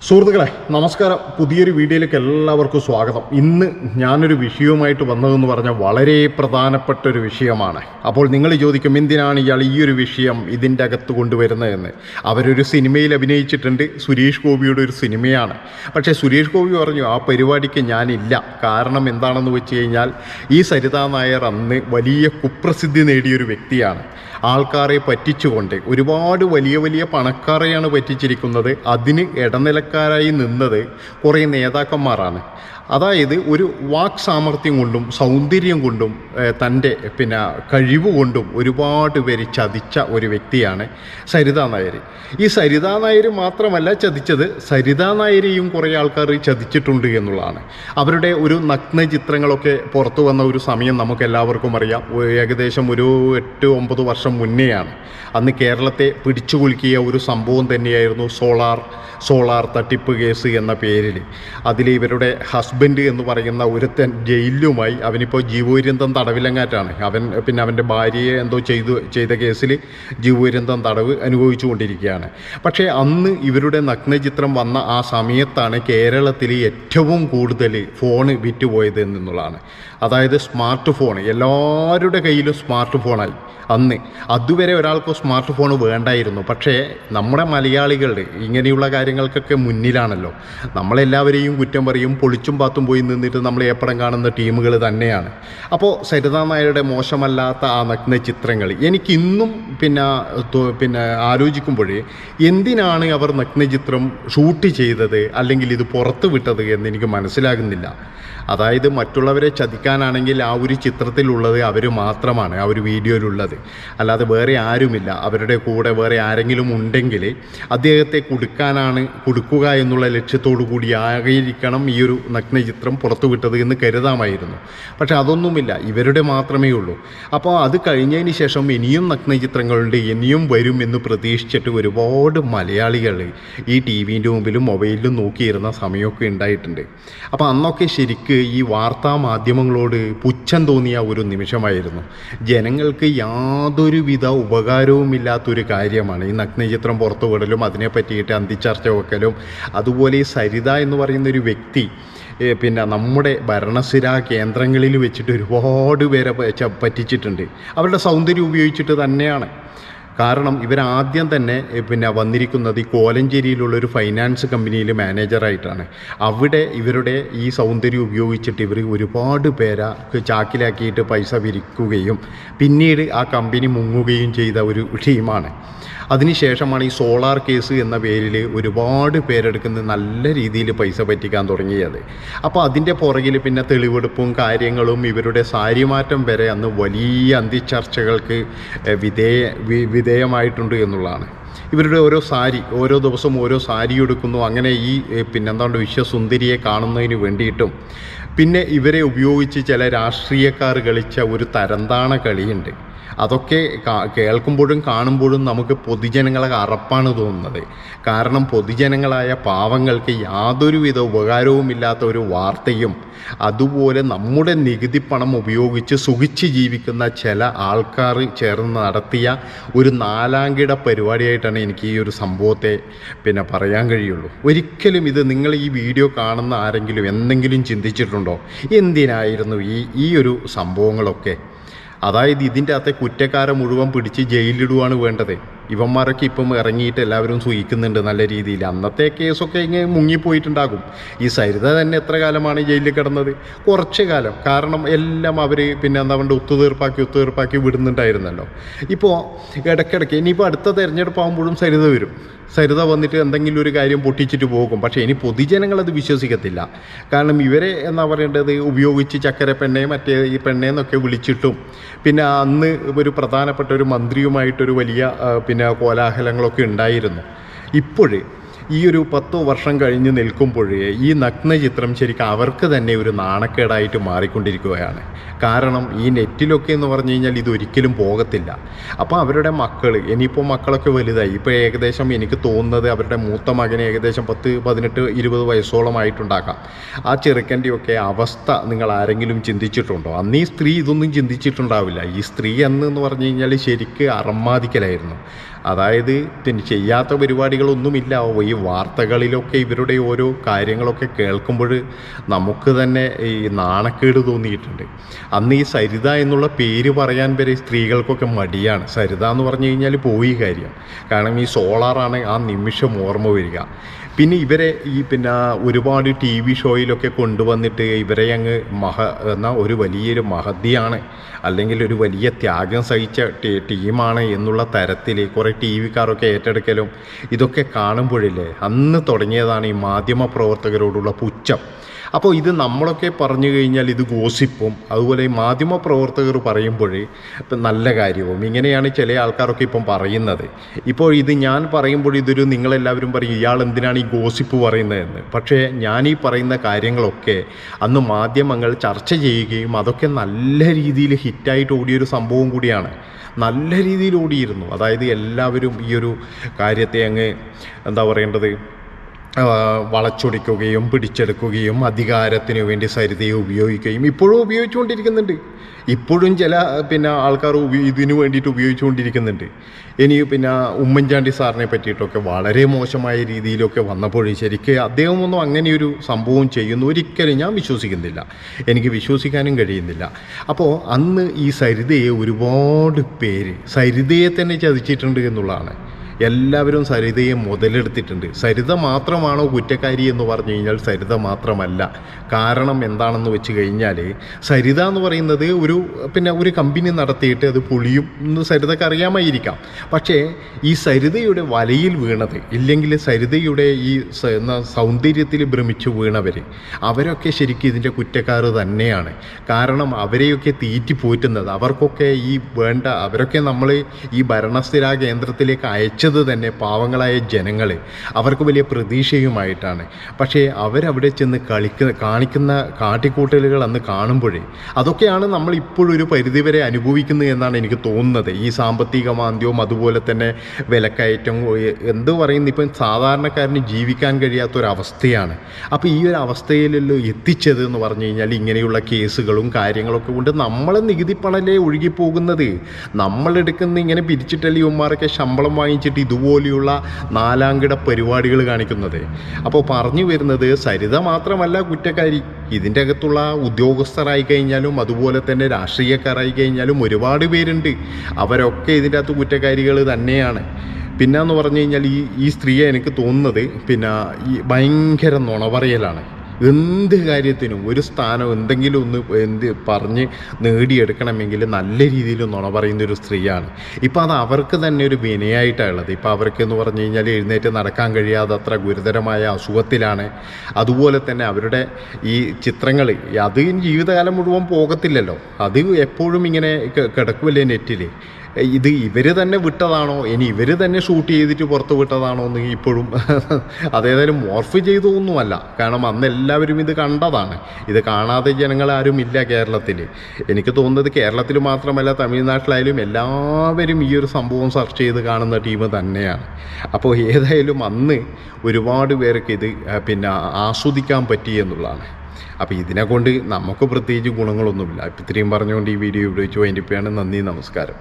സുഹൃത്തുക്കളെ നമസ്കാരം. പുതിയൊരു വീഡിയോയിലേക്ക് എല്ലാവർക്കും സ്വാഗതം. ഇന്ന് ഞാനൊരു വിഷയവുമായിട്ട് വന്നതെന്ന് പറഞ്ഞാൽ വളരെ പ്രധാനപ്പെട്ട ഒരു വിഷയമാണ്. അപ്പോൾ നിങ്ങൾ ചോദിക്കും, എന്തിനാണ് ഇയാൾ ഈ ഒരു വിഷയം ഇതിൻ്റെ അകത്ത് കൊണ്ടുവരുന്നതെന്ന്. അവരൊരു സിനിമയിൽ അഭിനയിച്ചിട്ടുണ്ട്, സുരേഷ് ഗോപിയുടെ ഒരു സിനിമയാണ്. പക്ഷേ സുരേഷ് ഗോപി പറഞ്ഞു ആ പരിപാടിക്ക് ഞാനില്ല. കാരണം എന്താണെന്ന് വെച്ച് കഴിഞ്ഞാൽ ഈ സരിതാ നായർ അന്ന് വലിയ കുപ്രസിദ്ധി നേടിയൊരു വ്യക്തിയാണ്. ആൾക്കാരെ പറ്റിച്ചുകൊണ്ട് ഒരുപാട് വലിയ വലിയ പണക്കാരെയാണ് പറ്റിച്ചിരിക്കുന്നത്. അതിന് ഇടനിലക്കാരായി നിന്നത് കുറേ നേതാക്കന്മാരാണ്. അതായത് ഒരു വാക് സാമർഥ്യം കൊണ്ടും സൗന്ദര്യം കൊണ്ടും തൻ്റെ കഴിവ് കൊണ്ടും ഒരുപാട് പേര് ചതിച്ച ഒരു വ്യക്തിയാണ് സരിതാ നായർ. ഈ സരിതാ നായർ മാത്രമല്ല ചതിച്ചത്, സരിതാ നായരെയും കുറേ ആൾക്കാർ ചതിച്ചിട്ടുണ്ട് എന്നുള്ളതാണ്. അവരുടെ ഒരു നഗ്ന ചിത്രങ്ങളൊക്കെ പുറത്തു വന്ന ഒരു സമയം നമുക്കെല്ലാവർക്കും അറിയാം. ഏകദേശം ഒരു 8-9 വർഷം മുന്നെയാണ്. അന്ന് കേരളത്തെ പിടിച്ചു കുലുക്കിയ ഒരു സംഭവം തന്നെയായിരുന്നു സോളാർ തട്ടിപ്പ് കേസ് എന്ന പേരിൽ. അതിൽ ഇവരുടെ ഹസ്ബൻഡ് എന്ന് പറയുന്ന ഒരുത്തൻ ജയിലുമായി, അവനിപ്പോൾ ജീവപര്യന്തം തടവിലങ്ങാറ്റാണ്. അവൻ്റെ ഭാര്യയെ എന്തോ ചെയ്ത കേസിൽ ജീവപര്യന്തം തടവ് അനുഭവിച്ചു കൊണ്ടിരിക്കുകയാണ്. പക്ഷേ അന്ന് ഇവരുടെ നഗ്നചിത്രം വന്ന ആ സമയത്താണ് കേരളത്തിൽ ഏറ്റവും കൂടുതൽ ഫോൺ വിറ്റുപോയത് എന്നുള്ളതാണ്. അതായത് സ്മാർട്ട് ഫോൺ, എല്ലാവരുടെ കയ്യിലും സ്മാർട്ട് ഫോണായി. അന്ന് അതുവരെ ഒരാൾക്ക് സ്മാർട്ട് ഫോൺ വേണ്ടായിരുന്നു. പക്ഷേ നമ്മുടെ മലയാളികളുടെ ഇങ്ങനെയുള്ള കാര്യങ്ങൾക്കൊക്കെ മുന്നിലാണല്ലോ. നമ്മളെല്ലാവരെയും കുറ്റം പറയും, പൊളിച്ചും പാത്തും പോയി നിന്നിട്ട് നമ്മൾ ഏപ്പടം കാണുന്ന ടീമുകൾ തന്നെയാണ്. അപ്പോൾ സരിതാ നായരുടെ മോശമല്ലാത്ത ആ നഗ്ന ചിത്രങ്ങൾ എനിക്കിന്നും ആലോചിക്കുമ്പോഴേ എന്തിനാണ് അവർ നഗ്നചിത്രം ഷൂട്ട് ചെയ്തത് അല്ലെങ്കിൽ ഇത് പുറത്ത് വിട്ടത് എന്ന് എനിക്ക് മനസ്സിലാകുന്നില്ല. അതായത് മറ്റുള്ളവരെ ചതിക്കാനാണെങ്കിൽ ആ ഒരു ചിത്രത്തിലുള്ളത് അവർ മാത്രമാണ്, ആ ഒരു വീഡിയോയിലുള്ളത്, അല്ലാതെ വേറെ ആരുമില്ല. അവരുടെ കൂടെ വേറെ ആരെങ്കിലും ഉണ്ടെങ്കിൽ അദ്ദേഹത്തെ കൊടുക്കുക എന്നുള്ള ലക്ഷ്യത്തോടു കൂടി ആയിരിക്കണം ഈ ഒരു നഗ്നചിത്രം പുറത്തുവിട്ടത് എന്ന് കരുതാമായിരുന്നു. പക്ഷെ അതൊന്നുമില്ല, ഇവരുടെ മാത്രമേ ഉള്ളൂ. അപ്പോൾ അത് കഴിഞ്ഞതിന് ശേഷം ഇനിയും നഗ്നചിത്രങ്ങളുണ്ട്, ഇനിയും വരും എന്ന് പ്രതീക്ഷിച്ചിട്ട് ഒരുപാട് മലയാളികൾ ഈ ടി വിൻ്റെ മുമ്പിലും മൊബൈലിലും നോക്കിയിരുന്ന സമയമൊക്കെ ഉണ്ടായിട്ടുണ്ട്. അപ്പോൾ അന്നൊക്കെ ശരിക്ക് ഈ വാർത്താ മാധ്യമങ്ങളോട് പുച്ഛം തോന്നിയ ഒരു നിമിഷമായിരുന്നു. ജനങ്ങൾക്ക് യാതൊരുവിധ ഉപകാരവുമില്ലാത്തൊരു കാര്യമാണ് ഈ നഗ്നചിത്രം പുറത്തുവിടലും അതിനെ പറ്റിയിട്ട് അന്തിച്ചർച്ച വെക്കലും. അതുപോലെ ഈ സരിത എന്ന് പറയുന്നൊരു വ്യക്തി നമ്മുടെ ഭരണസിരാ കേന്ദ്രങ്ങളിൽ വെച്ചിട്ട് ഒരുപാട് പേരെ പറ്റിച്ചിട്ടുണ്ട്. അവരുടെ സൗന്ദര്യം ഉപയോഗിച്ചിട്ട് തന്നെയാണ്. കാരണം ഇവരാദ്യം തന്നെ വന്നിരിക്കുന്നത് ഈ കോലഞ്ചേരിയിലുള്ളൊരു ഫൈനാൻസ് കമ്പനിയിൽ മാനേജറായിട്ടാണ്. അവിടെ ഇവരുടെ ഈ സൗന്ദര്യം ഉപയോഗിച്ചിട്ട് ഇവർ ഒരുപാട് പേരെ ചാക്കിലാക്കിയിട്ട് പൈസ പിരിക്കുകയും പിന്നീട് ആ കമ്പനി മുങ്ങുകയും ചെയ്ത ഒരു ടീമാണ്. അതിനുശേഷമാണ് ഈ സോളാർ കേസ് എന്ന പേരിൽ ഒരുപാട് പേരെടുക്കുന്ന നല്ല രീതിയിൽ പൈസ പറ്റിക്കാൻ തുടങ്ങിയത്. അപ്പോൾ അതിൻ്റെ പുറകിൽ തെളിവെടുപ്പും കാര്യങ്ങളും ഇവരുടെ സാരിമാറ്റം വരെ അന്ന് വലിയ അന്തിച്ചർച്ചകൾക്ക് വിധേയമായിട്ടുണ്ട് എന്നുള്ളതാണ്. ഇവരുടെ ഓരോ ദിവസം ഓരോ സാരി എടുക്കുന്നു. അങ്ങനെ ഈ വിശ്വസുന്ദരിയെ കാണുന്നതിന് വേണ്ടിയിട്ടും പിന്നെ ഇവരെ ഉപയോഗിച്ച് ചില രാഷ്ട്രീയക്കാർ കളിച്ച ഒരു തരംതാണ കളിയുണ്ട്. അതൊക്കെ കേൾക്കുമ്പോഴും കാണുമ്പോഴും നമുക്ക് പൊതുജനങ്ങളെ അറപ്പാണ് തോന്നുന്നത്. കാരണം പൊതുജനങ്ങളായ പാവങ്ങൾക്ക് യാതൊരുവിധ ഉപകാരവുമില്ലാത്ത ഒരു വാർത്തയും അതുപോലെ നമ്മുടെ നികുതി പണം ഉപയോഗിച്ച് സുഖിച്ച് ജീവിക്കുന്ന ചില ആൾക്കാർ ചേർന്ന് നടത്തിയ ഒരു നാലാംകിട പരിപാടിയായിട്ടാണ് എനിക്ക് ഈ ഒരു സംഭവത്തെ പറയാൻ കഴിയുള്ളൂ. ഒരിക്കലും ഇത് നിങ്ങൾ ഈ വീഡിയോ കാണുന്ന ആരെങ്കിലും എന്തെങ്കിലും ചിന്തിച്ചിട്ടുണ്ടോ? എന്തിനായിരുന്നു ഈ ഒരു സംഭവങ്ങളൊക്കെ? അതായത് ഇതിൻ്റെ അകത്തെ കുറ്റക്കാരെ മുഴുവൻ പിടിച്ച് ജയിലിടുകയാണ് വേണ്ടത്. ഇവന്മാരൊക്കെ ഇപ്പം ഇറങ്ങിയിട്ട് എല്ലാവരും സൂഹിക്കുന്നുണ്ട് നല്ല രീതിയിൽ. അന്നത്തെ കേസൊക്കെ ഇങ്ങനെ മുങ്ങിപ്പോയിട്ടുണ്ടാകും. ഈ സരിത തന്നെ എത്ര കാലമാണ് ജയിലിൽ കിടന്നത്? കുറച്ച് കാലം. കാരണം എല്ലാം അവർ ഒത്തുതീർപ്പാക്കി വിടുന്നുണ്ടായിരുന്നല്ലോ. ഇപ്പോൾ ഇടയ്ക്കിടയ്ക്ക് ഇനിയിപ്പോൾ അടുത്ത തെരഞ്ഞെടുപ്പാകുമ്പോഴും സരിത വരും. സരിത വന്നിട്ട് എന്തെങ്കിലും ഒരു കാര്യം പൊട്ടിച്ചിട്ട് പോകും. പക്ഷേ ഇനി പൊതുജനങ്ങളത് വിശ്വസിക്കത്തില്ല. കാരണം ഇവരെ എന്നാ പറയേണ്ടത് ഉപയോഗിച്ച് ചക്കര പെണ്ണെ മറ്റേ ഈ പെണ്ണേന്നൊക്കെ വിളിച്ചിട്ടും അന്ന് ഒരു പ്രധാനപ്പെട്ട ഒരു മന്ത്രിയുമായിട്ടൊരു വലിയ കോലാഹലങ്ങളൊക്കെ ഉണ്ടായിരുന്നു. ഇപ്പോഴേ ഈ ഒരു 10 വർഷം കഴിഞ്ഞ് നിൽക്കുമ്പോഴേ ഈ നഗ്നചിത്രം ശരിക്കും അവർക്ക് തന്നെ ഒരു നാണക്കേടായിട്ട് മാറിക്കൊണ്ടിരിക്കുകയാണ്. കാരണം ഈ നെറ്റിലൊക്കെ എന്ന് പറഞ്ഞു കഴിഞ്ഞാൽ ഇതൊരിക്കലും പോകത്തില്ല. അപ്പോൾ അവരുടെ ഇനിയിപ്പോൾ മക്കളൊക്കെ വലുതായി. ഇപ്പോൾ ഏകദേശം എനിക്ക് തോന്നുന്നത് അവരുടെ മൂത്ത മകന് ഏകദേശം 10, 18, 20 വയസ്സോളം ആയിട്ടുണ്ടാക്കാം. ആ ചെറുക്കൻ്റെയൊക്കെ അവസ്ഥ നിങ്ങൾ ആരെങ്കിലും ചിന്തിച്ചിട്ടുണ്ടോ? അന്ന് ഈ സ്ത്രീ ഇതൊന്നും ചിന്തിച്ചിട്ടുണ്ടാവില്ല. ഈ സ്ത്രീ എന്ന് പറഞ്ഞു കഴിഞ്ഞാൽ ശരിക്ക് അറമ്മാദിക്കലായിരുന്നു. അതായത് പിന്നെ ചെയ്യാത്ത പരിപാടികളൊന്നുമില്ല. ഈ വാർത്തകളിലൊക്കെ ഇവരുടെ ഓരോ കാര്യങ്ങളൊക്കെ കേൾക്കുമ്പോൾ നമുക്ക് തന്നെ ഈ നാണക്കേട് തോന്നിയിട്ടുണ്ട്. അന്ന് ഈ സരിത എന്നുള്ള പേര് പറയാൻ വരെ സ്ത്രീകൾക്കൊക്കെ മടിയാണ്. സരിത എന്ന് പറഞ്ഞു കഴിഞ്ഞാൽ പോയി കാര്യം. കാരണം ഈ സോളാറാണ് ആ നിമിഷം ഓർമ്മ വരിക. പിന്നെ ഇവരെ ഈ പിന്നെ ഒരുപാട് ടി വി ഷോയിലൊക്കെ കൊണ്ടുവന്നിട്ട് ഇവരെ അങ്ങ് എന്നാൽ ഒരു വലിയൊരു മഹതിയാണ്, അല്ലെങ്കിൽ ഒരു വലിയ ത്യാഗം സഹിച്ച ടീമാണ് എന്നുള്ള തരത്തിൽ കുറേ ടി വിക്കാരൊക്കെ ഏറ്റെടുക്കലും ഇതൊക്കെ കാണുമ്പോഴില്ലേ അന്ന് തുടങ്ങിയതാണ് ഈ മാധ്യമ പ്രവർത്തകരോടുള്ള പുച്ഛം. അപ്പോൾ ഇത് നമ്മളൊക്കെ പറഞ്ഞു കഴിഞ്ഞാൽ ഇത് ഗോസിപ്പും അതുപോലെ ഈ മാധ്യമ പ്രവർത്തകർ പറയുമ്പോൾ നല്ല കാര്യവും ഇങ്ങനെയാണ് ചില ആൾക്കാരൊക്കെ ഇപ്പം പറയുന്നത്. ഇപ്പോൾ ഇത് ഞാൻ പറയുമ്പോൾ ഇതൊരു നിങ്ങളെല്ലാവരും പറയും ഇയാൾ എന്തിനാണ് ഈ ഗോസിപ്പ് പറയുന്നതെന്ന്. പക്ഷേ ഞാൻ ഈ പറയുന്ന കാര്യങ്ങളൊക്കെ അന്ന് മാധ്യമങ്ങൾ ചർച്ച ചെയ്യുകയും അതൊക്കെ നല്ല രീതിയിൽ ഹിറ്റായിട്ട് ഓടിയൊരു സംഭവം കൂടിയാണ്. നല്ല രീതിയിൽ ഓടിയിരുന്നു. അതായത് എല്ലാവരും ഈ ഒരു കാര്യത്തെ അങ്ങ് എന്താ പറയേണ്ടത് വളച്ചൊടിക്കുകയും പിടിച്ചെടുക്കുകയും അധികാരത്തിന് വേണ്ടി സരിതയെ ഉപയോഗിക്കുകയും ഇപ്പോഴും ഉപയോഗിച്ചുകൊണ്ടിരിക്കുന്നുണ്ട്. ഇപ്പോഴും ചില പിന്നെ ആൾക്കാർ ഇതിനു വേണ്ടിയിട്ട് ഉപയോഗിച്ചുകൊണ്ടിരിക്കുന്നുണ്ട്. ഇനി പിന്നെ ഉമ്മൻചാണ്ടി സാറിനെ പറ്റിയിട്ടൊക്കെ വളരെ മോശമായ രീതിയിലൊക്കെ വന്നപ്പോൾ ശരിക്കും അദ്ദേഹമൊന്നും അങ്ങനെയൊരു സംഭവം ചെയ്യുന്നു ഒരിക്കലും ഞാൻ വിശ്വസിക്കുന്നില്ല. എനിക്ക് വിശ്വസിക്കാനും കഴിയുന്നില്ല. അപ്പോൾ അന്ന് ഈ സരിതയെ ഒരുപാട് പേര് സരിതയെ തന്നെ ചതിച്ചിട്ടുണ്ട് എന്നുള്ളതാണ്. എല്ലാവരും സരിതയെ മുതലെടുത്തിട്ടുണ്ട്. സരിത മാത്രമാണോ കുറ്റക്കാരി എന്ന് പറഞ്ഞു കഴിഞ്ഞാൽ സരിത മാത്രമല്ല. കാരണം എന്താണെന്ന് വെച്ച് കഴിഞ്ഞാൽ സരിത എന്ന് പറയുന്നത് ഒരു കമ്പനി നടത്തിയിട്ട് അത് പൊളിയും എന്ന് സരിതയ്ക്ക് അറിയാമായിരിക്കാം. പക്ഷേ ഈ സരിതയുടെ വലയിൽ വീണത് ഇല്ലെങ്കിൽ സരിതയുടെ ഈ സൗന്ദര്യത്തിൽ ഭ്രമിച്ചു വീണവർ അവരൊക്കെ ശരിക്കും ഇതിൻ്റെ കുറ്റക്കാർ തന്നെയാണ്. കാരണം അവരെയൊക്കെ തീറ്റിപ്പോറ്റുന്നത് അവർക്കൊക്കെ അവരൊക്കെ നമ്മൾ ഈ ഭരണസ്ഥിരാ കേന്ദ്രത്തിലേക്ക് അയച്ചത് തന്നെ പാവങ്ങളായ ജനങ്ങൾ അവർക്ക് വലിയ പ്രതീക്ഷയുമായിട്ടാണ്. പക്ഷേ അവരവിടെ ചെന്ന് കാണിക്കുന്ന കാട്ടിക്കൂട്ടലുകൾ അന്ന് കാണുമ്പോഴേ അതൊക്കെയാണ് നമ്മൾ ഇപ്പോഴൊരു പരിധിവരെ അനുഭവിക്കുന്നത് എന്നാണ് എനിക്ക് തോന്നുന്നത്. ഈ സാമ്പത്തിക മാന്ദ്യവും അതുപോലെ തന്നെ വിലക്കയറ്റം എന്ത് പറയുന്നു ഇപ്പം സാധാരണക്കാരന് ജീവിക്കാൻ കഴിയാത്തൊരവസ്ഥയാണ്. അപ്പോൾ ഈ ഒരു അവസ്ഥയിലല്ലോ എത്തിച്ചത് എന്ന് പറഞ്ഞു കഴിഞ്ഞാൽ ഇങ്ങനെയുള്ള കേസുകളും കാര്യങ്ങളൊക്കെ കൊണ്ട് നമ്മളെ നികുതിപ്പണല്ലേ ഒഴുകിപ്പോകുന്നത്. നമ്മളെടുക്കുന്ന ഇങ്ങനെ പിരിച്ചിട്ടല്ലേ ഇവന്മാരൊക്കെ ശമ്പളം വാങ്ങിച്ചിട്ട് ഇതുപോലെയുള്ള നാലാംകിട പരിപാടികൾ കാണിക്കുന്നത്. അപ്പോൾ പറഞ്ഞു വരുന്നത് സരിത മാത്രമല്ല കുറ്റക്കാരി. ഇതിൻ്റെ അകത്തുള്ള ഉദ്യോഗസ്ഥരായി കഴിഞ്ഞാലും അതുപോലെ തന്നെ രാഷ്ട്രീയക്കാരായി കഴിഞ്ഞാലും ഒരുപാട് പേരുണ്ട്. അവരൊക്കെ ഇതിൻ്റെ അകത്ത് കുറ്റക്കാരികൾ തന്നെയാണ്. പിന്നെന്ന് പറഞ്ഞു കഴിഞ്ഞാൽ ഈ സ്ത്രീയെ എനിക്ക് തോന്നുന്നത് ഈ ഭയങ്കര നുണ പറയലാണ്. എന്ത് കാര്യത്തിനും ഒരു സ്ഥാനം എന്തെങ്കിലും ഒന്ന് പറഞ്ഞ് നേടിയെടുക്കണമെങ്കിൽ നല്ല രീതിയിൽ നുണ പറയുന്നൊരു സ്ത്രീയാണ്. ഇപ്പം അത് അവർക്ക് തന്നെ ഒരു വിനയായിട്ടാണുള്ളത്. ഇപ്പം അവർക്ക് എന്ന് പറഞ്ഞു കഴിഞ്ഞാൽ എഴുന്നേറ്റ് നടക്കാൻ കഴിയാതത്ര ഗുരുതരമായ അസുഖത്തിലാണ്. അതുപോലെ തന്നെ അവരുടെ ഈ ചിത്രങ്ങൾ അത് ജീവിതകാലം മുഴുവൻ പോകത്തില്ലല്ലോ. അത് എപ്പോഴും ഇങ്ങനെ കിടക്കുമല്ലേ നെറ്റിൽ. ഇത് ഇവർ തന്നെ വിട്ടതാണോ ഇനി ഇവർ തന്നെ ഷൂട്ട് ചെയ്തിട്ട് പുറത്ത് വിട്ടതാണോ എന്ന് ഇപ്പോഴും അതേതായാലും മോർഫ് ചെയ്തൊന്നുമല്ല. കാരണം അന്ന് എല്ലാവരും ഇത് കണ്ടതാണ്. ഇത് കാണാതെ ജനങ്ങളാരും ഇല്ല കേരളത്തിൽ. എനിക്ക് തോന്നുന്നത് കേരളത്തിൽ മാത്രമല്ല തമിഴ്നാട്ടിലായാലും എല്ലാവരും ഈ ഒരു സംഭവം സെർച്ച് ചെയ്ത് കാണുന്ന ടീം തന്നെയാണ്. അപ്പോൾ ഏതായാലും അന്ന് ഒരുപാട് പേർക്ക് ഇത് ആസ്വദിക്കാൻ പറ്റി എന്നുള്ളതാണ്. അപ്പോൾ ഇതിനെ കൊണ്ട് നമുക്ക് പ്രത്യേകിച്ച് ഗുണങ്ങളൊന്നുമില്ല. ഇപ്പം ഇത്രയും പറഞ്ഞുകൊണ്ട് ഈ വീഡിയോ ഇവിടെ വെച്ച് വൈൻഡപ്പ് ചെയ്യാണ്. നന്ദി, നമസ്കാരം.